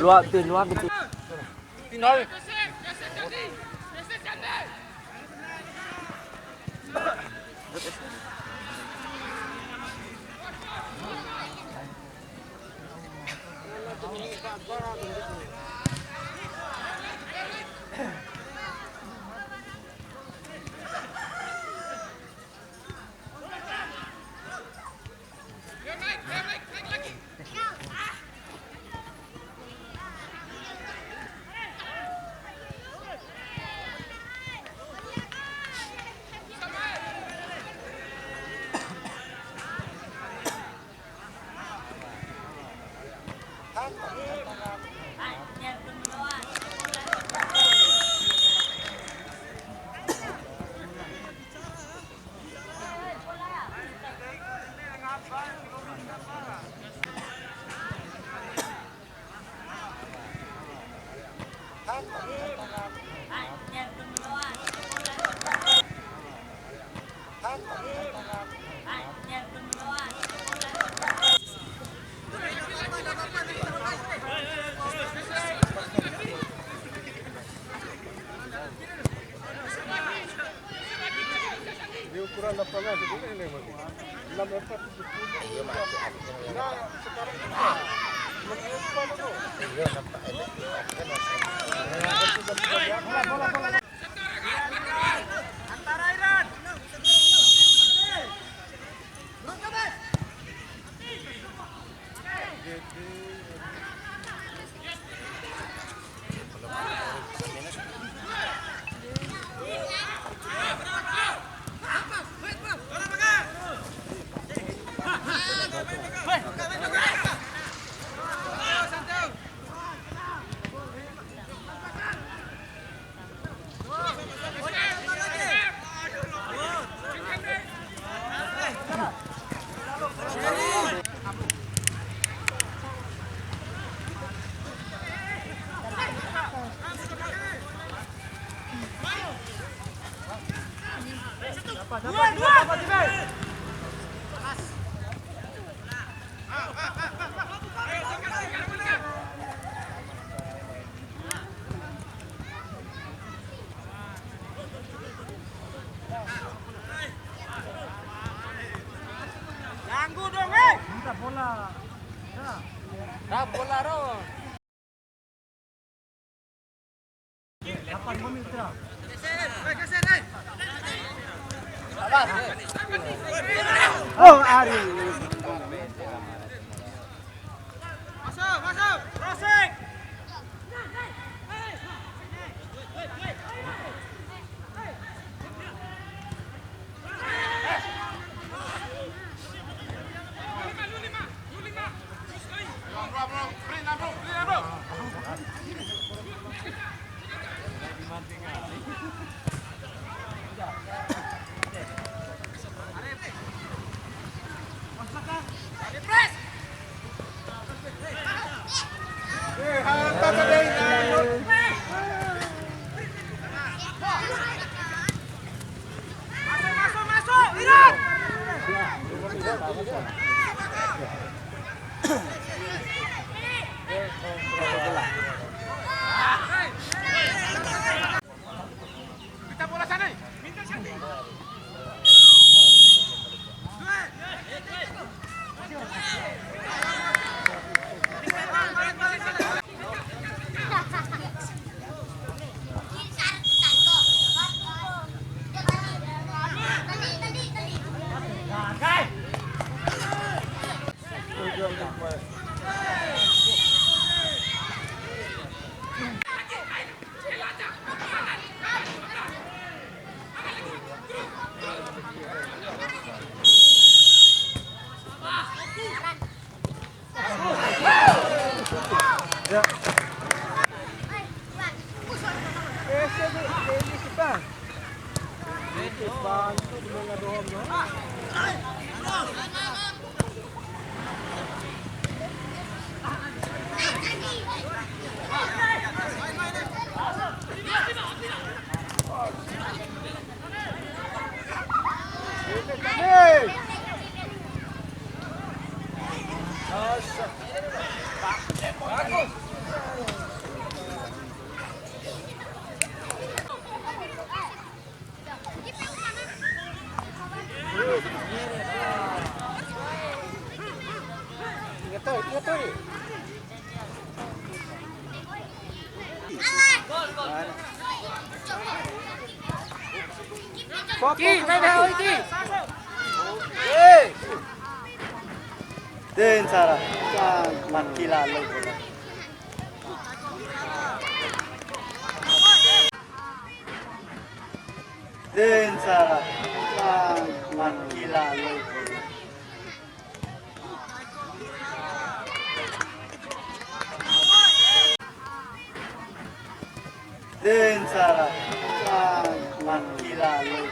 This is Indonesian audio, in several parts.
Luar tu, luar betul. Tinggal. Ukuran lapangan juga ini masih 6 meter 10. Iya masih ada. Nah sekarang ini 6 meter itu. Iya nampak ini. Bola. Antara Iran. Ganggu dong, minta bola. Bola ro. 8 menit ya. Oh, Ari. Masuk. Crossing. Masuk, Iran. Minta bola sana. Minta sana. Ki, main dah oi Ki. Din Sarah, mati lalu. Din Sarah, mati lalu. Din Sarah, mati lalu.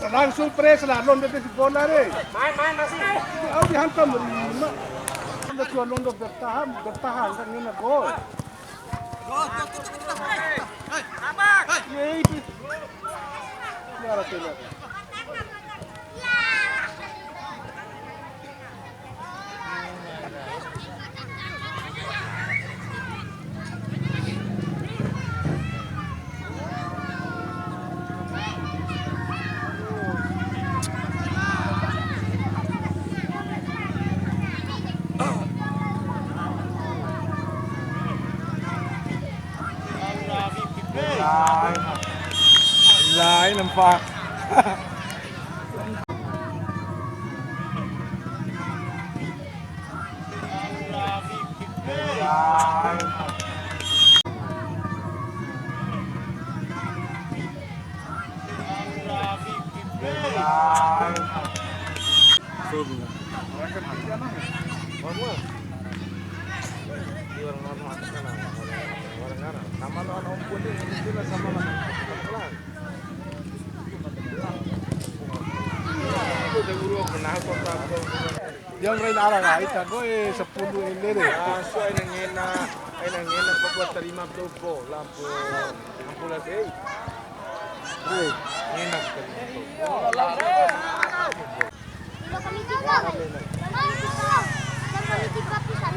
Langsung press lah, londo di bola re. Main masih. Au dihantam lima. Anda cuma londo bertahan kan ini gol. Ya itu. Ya Rasulullah. Lain nampak. Yang lain arah lah, itu gue 10 ini deh. So ay nangena pagkuat tarima po lampo ampulas ngenak Kalau kami tiga, kami tiga pisan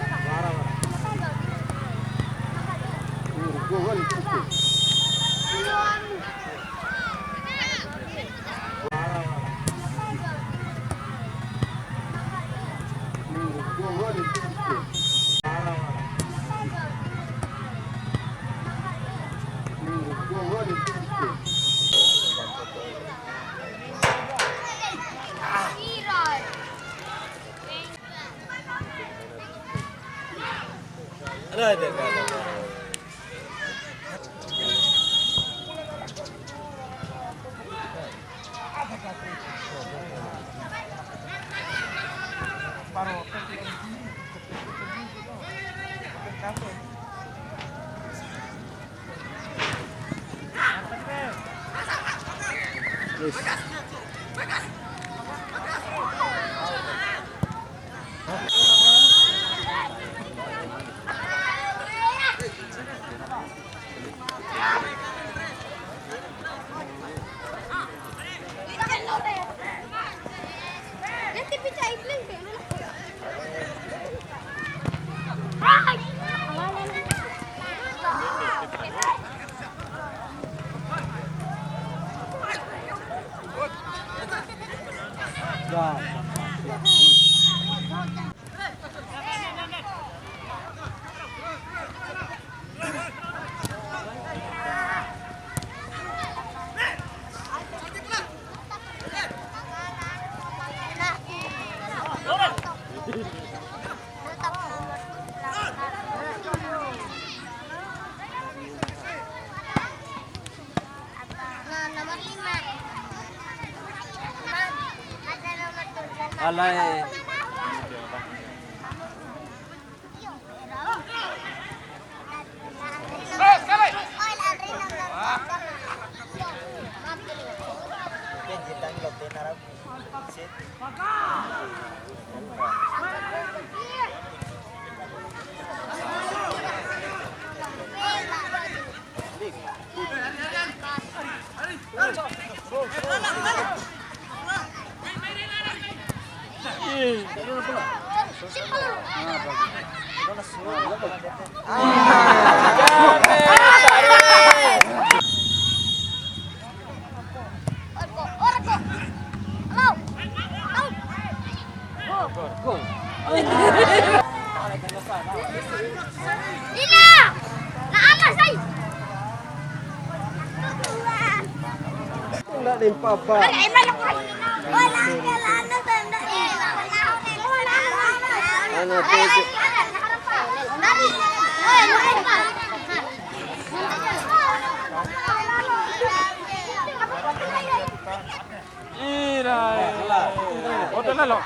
Pak. Nanti pecah iblis deh. Nomor 5. Ada nomor 7. Alay. Dila! Naalas ay! Wala din pa ba? Ay, malakay! Wala ka ano tanda eh. Wala. Ano, Ay, nakarap pa. Dari. Ay, nakarap pa. Oto na lo.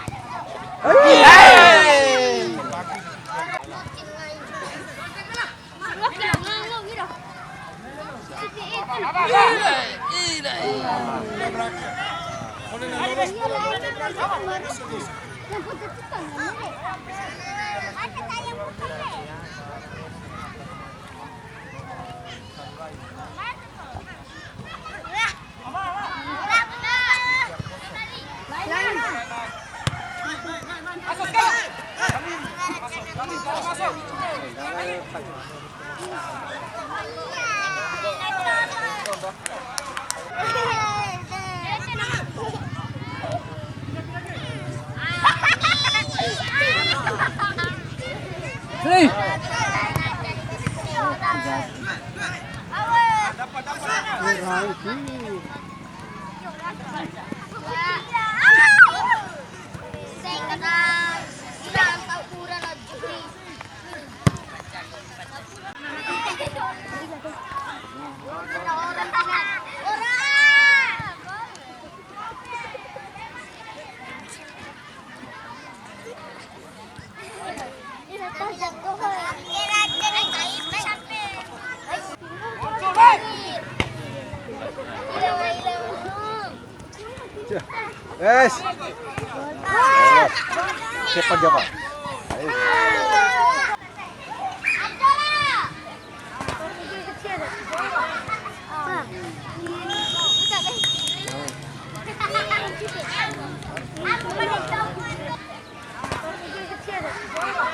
Hey! Yes. Siapa dia, Pak? Aku